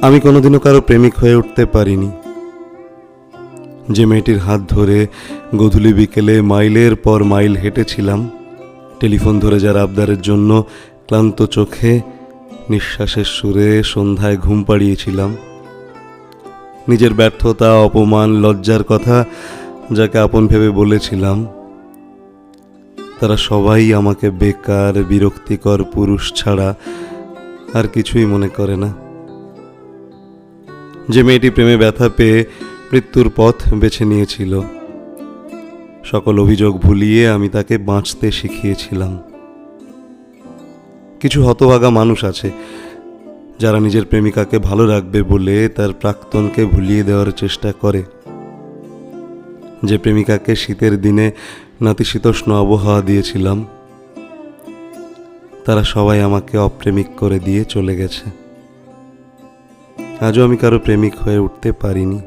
আমি কোনোদিনও কারো প্রেমিক হয়ে উঠতে পারিনি। যে মেয়েটির হাত ধরে গধূলি বিকেলে মাইলের পর মাইল হেঁটেছিলাম, টেলিফোন ধরে যার আবদারের জন্য ক্লান্ত চোখে নিঃশ্বাসের সুরে সন্ধ্যায় ঘুম পাড়িয়েছিলাম, নিজের ব্যর্থতা, অপমান, লজ্জার কথা যাকে আপন ভেবে বলেছিলাম, তারা সবাই আমাকে বেকার, বিরক্তিকর পুরুষ ছাড়া আর কিছুই মনে করে না। যে মেয়েটি প্রেমে ব্যথা পেয়ে মৃত্যুর পথ বেছে নিয়েছিল, সকল অভিযোগ ভুলিয়ে আমি তাকে বাঁচতে শিখিয়েছিলাম। কিছু হতভাগা মানুষ আছে যারা নিজের প্রেমিকাকে ভালো রাখবে বলে তার প্রাক্তনকে ভুলিয়ে দেওয়ার চেষ্টা করে। যে প্রেমিকাকে শীতের দিনে নাতিশীতোষ্ণ আবহাওয়া দিয়েছিলাম, তারা সবাই আমাকে অপ্রেমিক করে দিয়ে চলে গেছে। আজও আমি কারো প্রেমিক হয়ে উঠতে পারিনি।